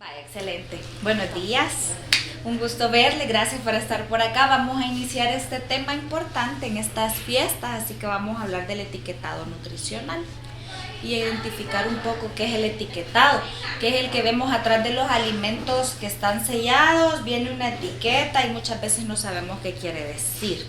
Vaya, excelente. Buenos días. Un gusto verle. Gracias por estar por acá. Vamos a iniciar este tema importante en estas fiestas, así que vamos a hablar del etiquetado nutricional y identificar un poco qué es el etiquetado, que es el que vemos atrás de los alimentos que están sellados. Viene una etiqueta y muchas veces no sabemos qué quiere decir.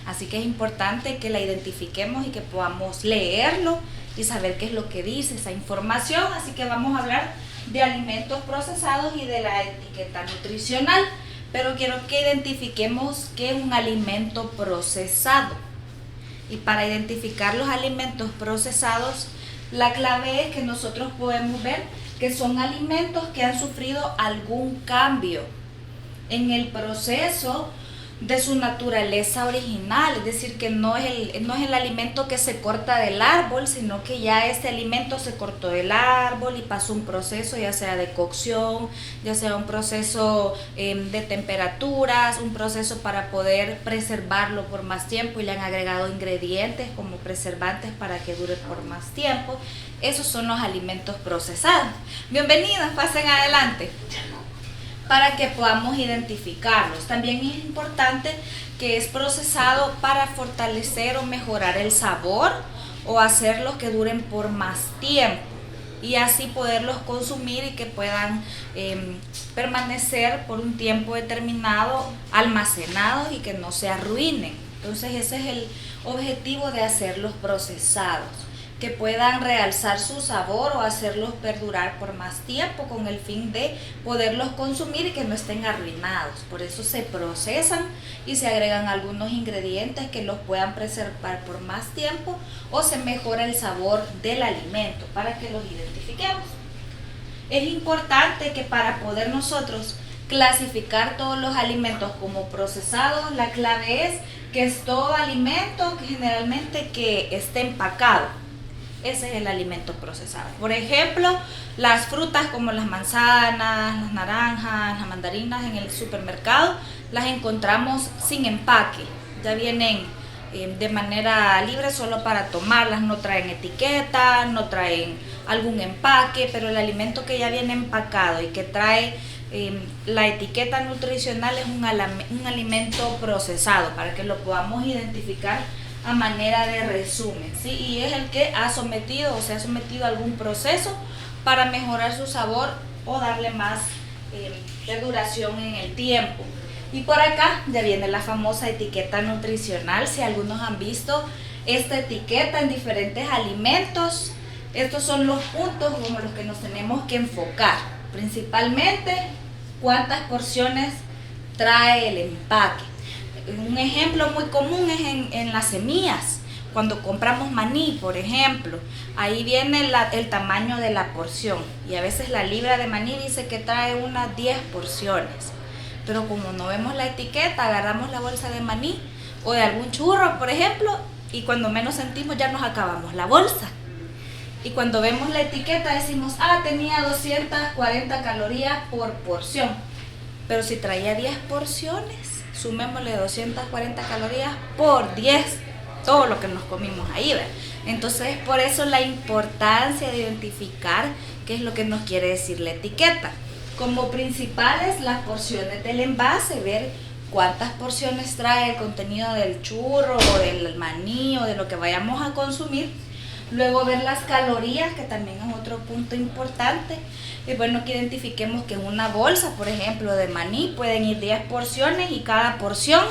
Así que es importante que la identifiquemos y que podamos leerlo y saber qué es lo que dice esa información. Así que vamos a hablar de alimentos procesados y de la etiqueta nutricional, pero quiero que identifiquemos qué es un alimento procesado. Y para identificar los alimentos procesados, la clave es que nosotros podemos ver que son alimentos que han sufrido algún cambio en el proceso de su naturaleza original, es decir, que no es el alimento que se corta del árbol, sino que ya este alimento se cortó del árbol y pasó un proceso, ya sea de cocción, ya sea un proceso de temperaturas, un proceso para poder preservarlo por más tiempo y le han agregado ingredientes como preservantes para que dure por más tiempo. Esos son los alimentos procesados. Bienvenidos, pasen adelante, para que podamos identificarlos. También es importante que es procesado para fortalecer o mejorar el sabor o hacerlos que duren por más tiempo y así poderlos consumir y que puedan permanecer por un tiempo determinado almacenados y que no se arruinen. Entonces ese es el objetivo de hacerlos procesados, que puedan realzar su sabor o hacerlos perdurar por más tiempo con el fin de poderlos consumir y que no estén arruinados. Por eso se procesan y se agregan algunos ingredientes que los puedan preservar por más tiempo o se mejora el sabor del alimento para que los identifiquemos. Es importante que para poder nosotros clasificar todos los alimentos como procesados, la clave es que es todo alimento que generalmente que esté empacado. Ese es el alimento procesado. Por ejemplo, las frutas como las manzanas, las naranjas, las mandarinas en el supermercado las encontramos sin empaque. Ya vienen de manera libre solo para tomarlas, no traen etiqueta, no traen algún empaque, pero el alimento que ya viene empacado y que trae la etiqueta nutricional es un alimento procesado para que lo podamos identificar a manera de resumen, ¿sí? Y es el que ha sometido o se ha sometido a algún proceso para mejorar su sabor o darle más perduración en el tiempo. Y por acá ya viene la famosa etiqueta nutricional. Si algunos han visto esta etiqueta en diferentes alimentos, estos son los puntos como los que nos tenemos que enfocar. Principalmente, cuántas porciones trae el empaque. Un ejemplo muy común es en las semillas. Cuando compramos maní, por ejemplo, ahí viene el tamaño de la porción. Y a veces la libra de maní dice que trae unas 10 porciones. Pero como no vemos la etiqueta, agarramos la bolsa de maní o de algún churro, por ejemplo, y cuando menos sentimos ya nos acabamos la bolsa. Y cuando vemos la etiqueta decimos, tenía 240 calorías por porción. Pero si traía 10 porciones, sumémosle 240 calorías por 10, todo lo que nos comimos ahí, ¿verdad? Entonces, por eso la importancia de identificar qué es lo que nos quiere decir la etiqueta. Como principales, las porciones del envase, ver cuántas porciones trae el contenido del churro o del maní o de lo que vayamos a consumir. Luego ver las calorías, que también es otro punto importante. Es bueno que identifiquemos que en una bolsa, por ejemplo, de maní pueden ir 10 porciones y cada porción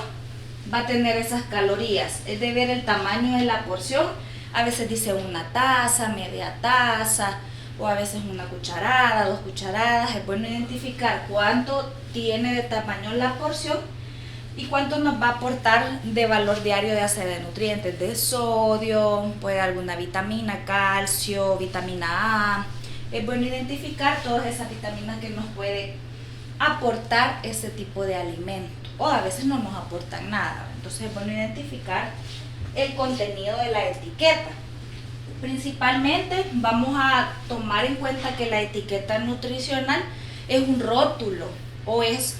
va a tener esas calorías. Es de ver el tamaño de la porción. A veces dice una taza, media taza, o a veces una cucharada, 2 cucharadas. Es bueno identificar cuánto tiene de tamaño la porción y cuánto nos va a aportar de valor diario, ya sea de nutrientes, de sodio, puede alguna vitamina, calcio, vitamina A. Es bueno identificar todas esas vitaminas que nos puede aportar ese tipo de alimento, o a veces no nos aportan nada. Entonces es bueno identificar el contenido de la etiqueta. Principalmente vamos a tomar en cuenta que la etiqueta nutricional es un rótulo o es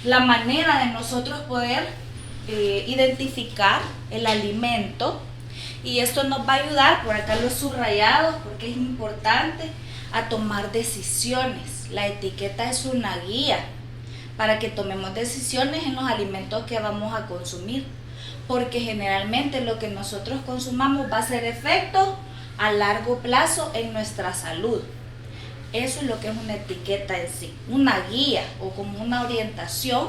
la manera de nosotros poder identificar el alimento, y esto nos va a ayudar, por acá los subrayados, porque es importante a tomar decisiones. La etiqueta es una guía para que tomemos decisiones en los alimentos que vamos a consumir, porque generalmente lo que nosotros consumamos va a hacer efecto a largo plazo en nuestra salud. Eso es lo que es una etiqueta en sí, una guía o como una orientación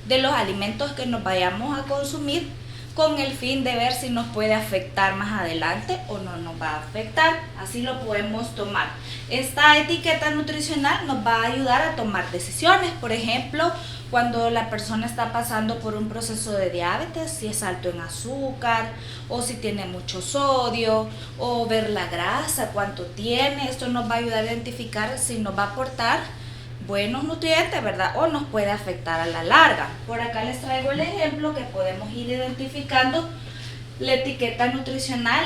de los alimentos que nos vayamos a consumir, con el fin de ver si nos puede afectar más adelante o no nos va a afectar. Así lo podemos tomar. Esta etiqueta nutricional nos va a ayudar a tomar decisiones. Por ejemplo, cuando la persona está pasando por un proceso de diabetes, si es alto en azúcar o si tiene mucho sodio, o ver la grasa, cuánto tiene. Esto nos va a ayudar a identificar si nos va a aportar buenos nutrientes, ¿verdad? O nos puede afectar a la larga. Por acá les traigo el ejemplo que podemos ir identificando la etiqueta nutricional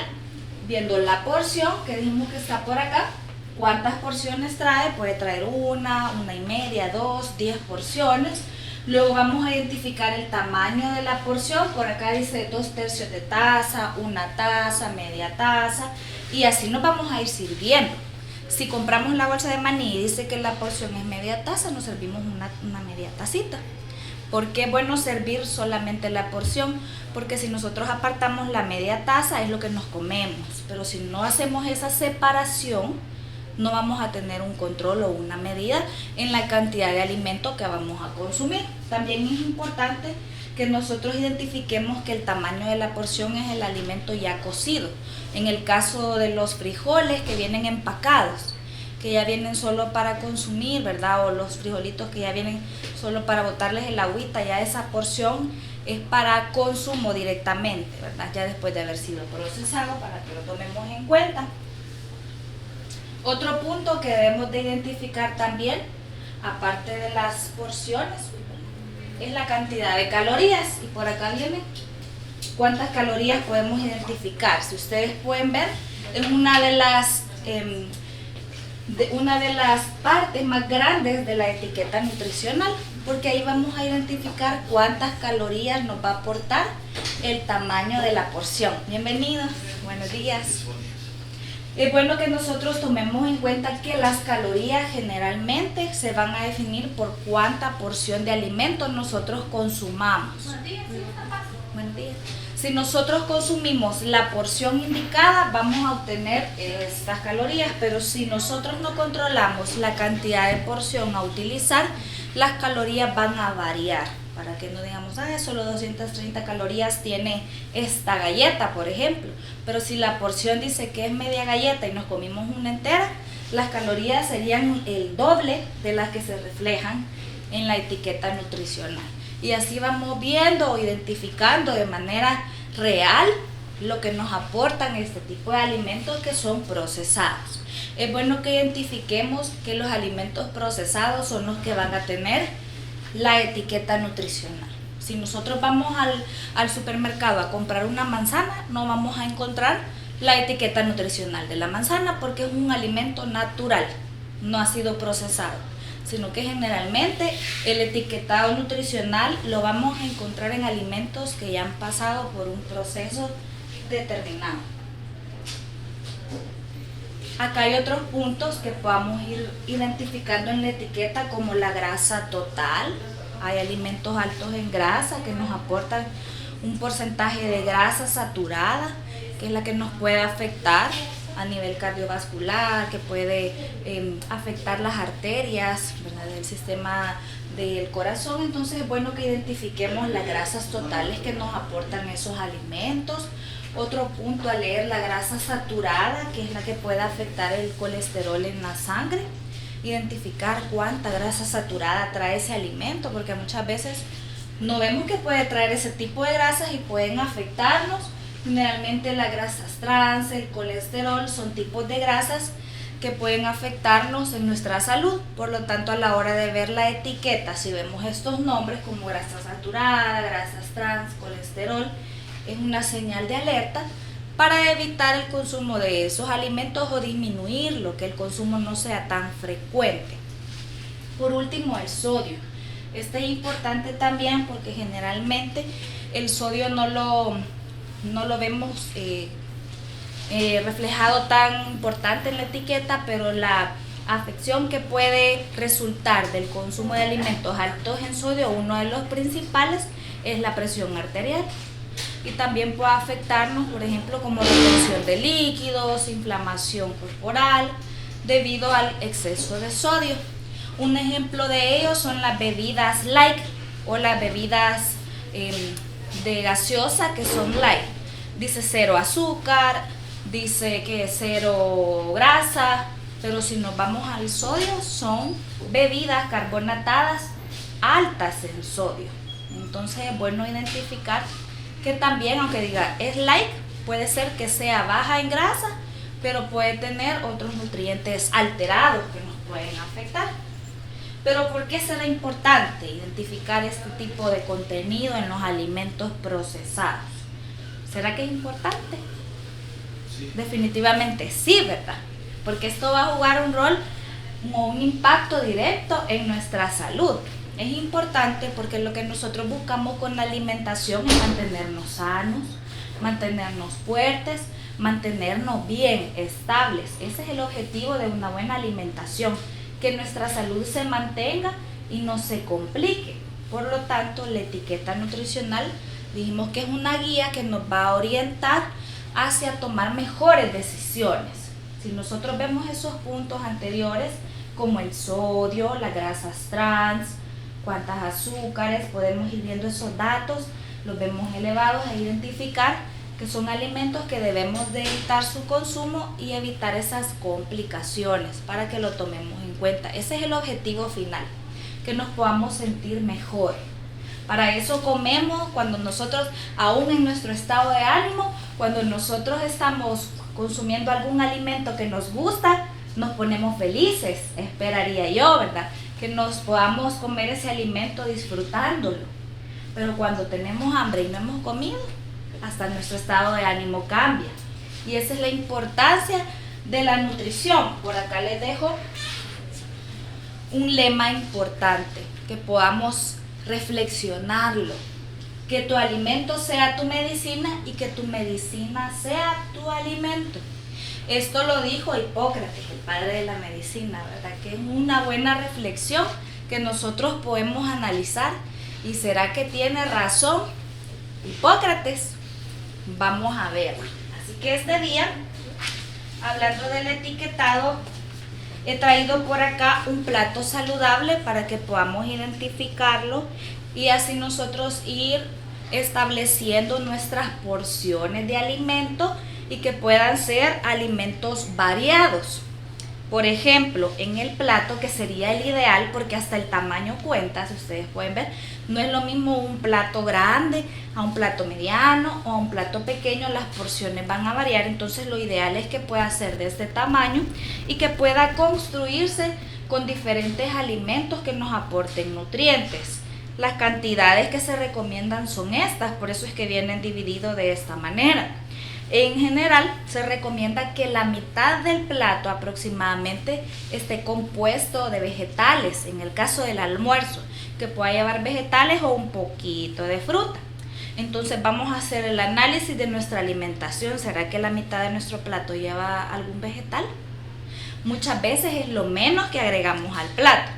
viendo la porción que dijimos que está por acá. ¿Cuántas porciones trae? Puede traer una y media, 2, 10 porciones. Luego vamos a identificar el tamaño de la porción. Por acá dice 2/3 de taza, una taza, media taza, y así nos vamos a ir sirviendo. Si compramos la bolsa de maní y dice que la porción es media taza, nos servimos una media tacita. ¿Por qué es bueno servir solamente la porción? Porque si nosotros apartamos la media taza es lo que nos comemos, pero si no hacemos esa separación, no vamos a tener un control o una medida en la cantidad de alimento que vamos a consumir. También es importante que nosotros identifiquemos que el tamaño de la porción es el alimento ya cocido. En el caso de los frijoles que vienen empacados, que ya vienen solo para consumir, ¿verdad? O los frijolitos que ya vienen solo para botarles el agüita, ya esa porción es para consumo directamente, ¿verdad? Ya después de haber sido procesado, para que lo tomemos en cuenta. Otro punto que debemos de identificar también, aparte de las porciones, es la cantidad de calorías. Y por acá viene cuántas calorías podemos identificar. Si ustedes pueden ver, es una de las partes más grandes de la etiqueta nutricional, porque ahí vamos a identificar cuántas calorías nos va a aportar el tamaño de la porción. Bienvenidos, buenos días. Es bueno que nosotros tomemos en cuenta que las calorías generalmente se van a definir por cuánta porción de alimento nosotros consumamos. Buenos días. Si nosotros consumimos la porción indicada, vamos a obtener estas calorías, pero si nosotros no controlamos la cantidad de porción a utilizar, las calorías van a variar. Para que no digamos, solo 230 calorías tiene esta galleta, por ejemplo. Pero si la porción dice que es media galleta y nos comimos una entera, las calorías serían el doble de las que se reflejan en la etiqueta nutricional. Y así vamos viendo o identificando de manera real lo que nos aportan este tipo de alimentos que son procesados. Es bueno que identifiquemos que los alimentos procesados son los que van a tener la etiqueta nutricional. Si nosotros vamos al supermercado a comprar una manzana, no vamos a encontrar la etiqueta nutricional de la manzana porque es un alimento natural, no ha sido procesado, sino que generalmente el etiquetado nutricional lo vamos a encontrar en alimentos que ya han pasado por un proceso determinado. Acá hay otros puntos que podamos ir identificando en la etiqueta, como la grasa total. Hay alimentos altos en grasa que nos aportan un porcentaje de grasa saturada, que es la que nos puede afectar a nivel cardiovascular, que puede afectar las arterias, ¿verdad?, del sistema del corazón. Entonces es bueno que identifiquemos las grasas totales que nos aportan esos alimentos. Otro punto a leer, la grasa saturada, que es la que puede afectar el colesterol en la sangre. Identificar cuánta grasa saturada trae ese alimento, porque muchas veces no vemos que puede traer ese tipo de grasas y pueden afectarnos. Generalmente las grasas trans, el colesterol, son tipos de grasas que pueden afectarnos en nuestra salud. Por lo tanto, a la hora de ver la etiqueta, si vemos estos nombres como grasa saturada, grasas trans, colesterol, es una señal de alerta para evitar el consumo de esos alimentos o disminuirlo, que el consumo no sea tan frecuente. Por último, el sodio. Este es importante también porque generalmente el sodio no lo vemos reflejado tan importante en la etiqueta, pero la afección que puede resultar del consumo de alimentos altos en sodio, uno de los principales es la presión arterial. Y también puede afectarnos, por ejemplo, como retención de líquidos, inflamación corporal, debido al exceso de sodio. Un ejemplo de ello son las bebidas light o las bebidas de gaseosa que son light. Dice 0 azúcar, dice que 0 grasa, pero si nos vamos al sodio son bebidas carbonatadas altas en sodio. Entonces es bueno identificar que también, aunque diga es light, puede ser que sea baja en grasa, pero puede tener otros nutrientes alterados que nos pueden afectar. Pero ¿por qué será importante identificar este tipo de contenido en los alimentos procesados? ¿Será que es importante? Sí. Definitivamente sí, ¿verdad? Porque esto va a jugar un rol o un impacto directo en nuestra salud. Es importante porque lo que nosotros buscamos con la alimentación es mantenernos sanos, mantenernos fuertes, mantenernos bien, estables. Ese es el objetivo de una buena alimentación, que nuestra salud se mantenga y no se complique. Por lo tanto, la etiqueta nutricional dijimos que es una guía que nos va a orientar hacia tomar mejores decisiones. Si nosotros vemos esos puntos anteriores, como el sodio, las grasas trans, cuántas azúcares, podemos ir viendo esos datos, los vemos elevados e identificar que son alimentos que debemos de evitar su consumo y evitar esas complicaciones para que lo tomemos en cuenta. Ese es el objetivo final, que nos podamos sentir mejor. Para eso comemos cuando nosotros, aún en nuestro estado de ánimo, cuando nosotros estamos consumiendo algún alimento que nos gusta, nos ponemos felices, esperaría yo, ¿verdad? Que nos podamos comer ese alimento disfrutándolo. Pero cuando tenemos hambre y no hemos comido, hasta nuestro estado de ánimo cambia. Y esa es la importancia de la nutrición. Por acá les dejo un lema importante, que podamos reflexionarlo. Que tu alimento sea tu medicina y que tu medicina sea tu alimento. Esto lo dijo Hipócrates, el padre de la medicina, ¿verdad? Que es una buena reflexión que nosotros podemos analizar. ¿Y será que tiene razón Hipócrates? Vamos a ver. Así que este día, hablando del etiquetado, he traído por acá un plato saludable para que podamos identificarlo y así nosotros ir estableciendo nuestras porciones de alimento y que puedan ser alimentos variados. Por ejemplo, en el plato, que sería el ideal porque hasta el tamaño cuenta, si ustedes pueden ver, no es lo mismo un plato grande a un plato mediano o a un plato pequeño, las porciones van a variar. Entonces lo ideal es que pueda ser de este tamaño y que pueda construirse con diferentes alimentos que nos aporten nutrientes. Las cantidades que se recomiendan son estas, por eso es que vienen divididos de esta manera. En general, se recomienda que la mitad del plato aproximadamente esté compuesto de vegetales, en el caso del almuerzo, que pueda llevar vegetales o un poquito de fruta. Entonces vamos a hacer el análisis de nuestra alimentación. ¿Será que la mitad de nuestro plato lleva algún vegetal? Muchas veces es lo menos que agregamos al plato.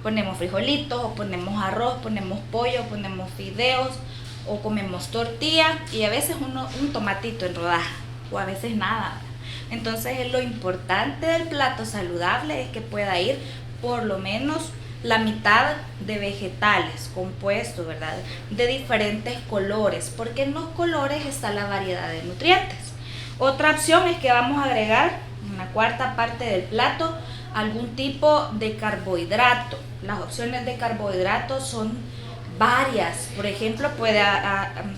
Ponemos frijolitos, o ponemos arroz, ponemos pollo, ponemos fideos, o comemos tortilla y a veces un tomatito en rodaja o a veces nada. Entonces lo importante del plato saludable es que pueda ir por lo menos la mitad de vegetales compuestos, ¿verdad? De diferentes colores, porque en los colores está la variedad de nutrientes. Otra opción es que vamos a agregar en la cuarta parte del plato algún tipo de carbohidrato. Las opciones de carbohidratos son varias. Por ejemplo, puede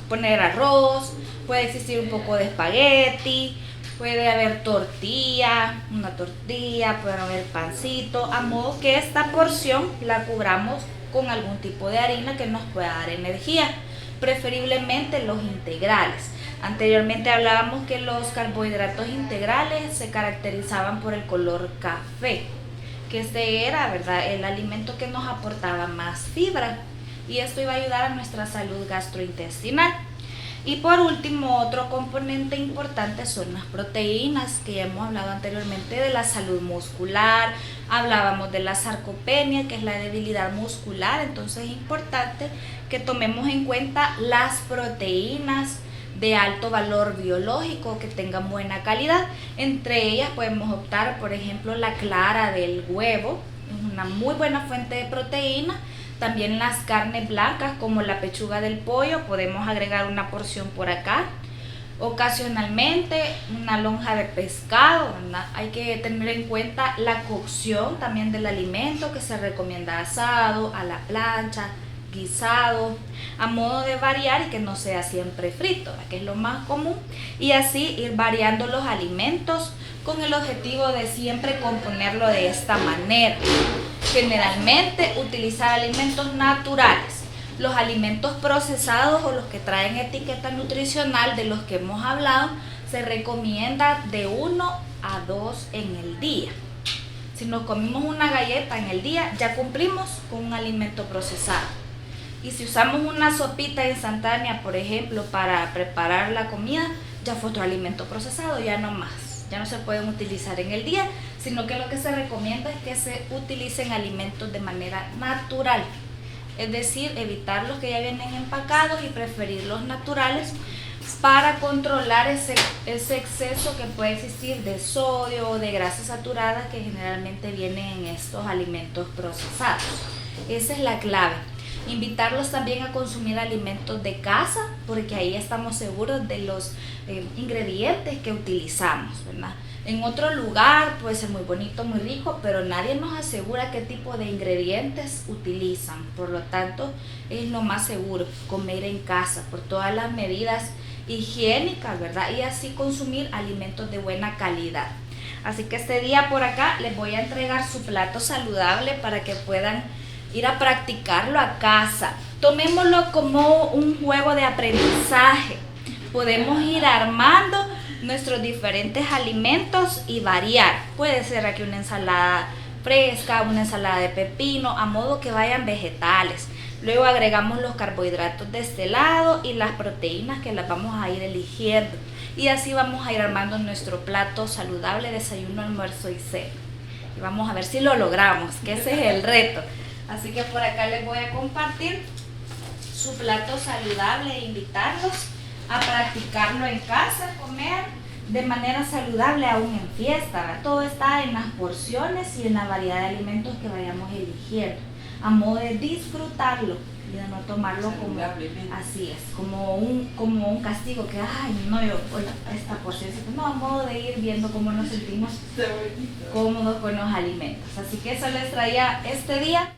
poner arroz, puede existir un poco de espagueti, puede haber una tortilla, puede haber pancito, a modo que esta porción la cubramos con algún tipo de harina que nos pueda dar energía, preferiblemente los integrales. Anteriormente hablábamos que los carbohidratos integrales se caracterizaban por el color café, que este era, ¿verdad?, el alimento que nos aportaba más fibra. Y esto iba a ayudar a nuestra salud gastrointestinal. Y por último, otro componente importante son las proteínas, que ya hemos hablado anteriormente de la salud muscular, hablábamos de la sarcopenia, que es la debilidad muscular, entonces es importante que tomemos en cuenta las proteínas de alto valor biológico que tengan buena calidad. Entre ellas podemos optar, por ejemplo, la clara del huevo, es una muy buena fuente de proteína. También las carnes blancas como la pechuga del pollo, podemos agregar una porción por acá. Ocasionalmente una lonja de pescado, ¿verdad? Hay que tener en cuenta la cocción también del alimento, que se recomienda asado, a la plancha, guisado, a modo de variar y que no sea siempre frito, ¿verdad? Que es lo más común, y así ir variando los alimentos con el objetivo de siempre componerlo de esta manera. Generalmente utilizar alimentos naturales. Los alimentos procesados o los que traen etiqueta nutricional de los que hemos hablado se recomienda de 1 a 2 en el día. Si nos comimos una galleta en el día, ya cumplimos con un alimento procesado. Y si usamos una sopita instantánea, por ejemplo, para preparar la comida, ya fue otro alimento procesado, ya no más. Ya no se pueden utilizar en el día, sino que lo que se recomienda es que se utilicen alimentos de manera natural. Es decir, evitar los que ya vienen empacados y preferir los naturales para controlar ese exceso que puede existir de sodio o de grasas saturadas que generalmente vienen en estos alimentos procesados. Esa es la clave. Invitarlos también a consumir alimentos de casa, porque ahí estamos seguros de los ingredientes que utilizamos, ¿verdad? En otro lugar puede ser muy bonito, muy rico, pero nadie nos asegura qué tipo de ingredientes utilizan. Por lo tanto, es lo más seguro comer en casa por todas las medidas higiénicas, ¿verdad? Y así consumir alimentos de buena calidad. Así que este día por acá les voy a entregar su plato saludable para que puedan ir a practicarlo a casa. Tomémoslo como un juego de aprendizaje. Podemos ir armando nuestros diferentes alimentos y variar. Puede ser aquí una ensalada fresca, una ensalada de pepino, a modo que vayan vegetales. Luego agregamos los carbohidratos de este lado y las proteínas que las vamos a ir eligiendo. Y así vamos a ir armando nuestro plato saludable, desayuno, almuerzo y cena. Y vamos a ver si lo logramos, que ese es el reto. Así que por acá les voy a compartir su plato saludable e invitarlos a practicarlo en casa, comer de manera saludable aún en fiesta, ¿verdad? Todo está en las porciones y en la variedad de alimentos que vayamos eligiendo, a modo de disfrutarlo y de no tomarlo como así es, como un castigo que, ay, no, yo hoy esta porción, no, a modo de ir viendo cómo nos sentimos cómodos con los alimentos. Así que eso les traía este día.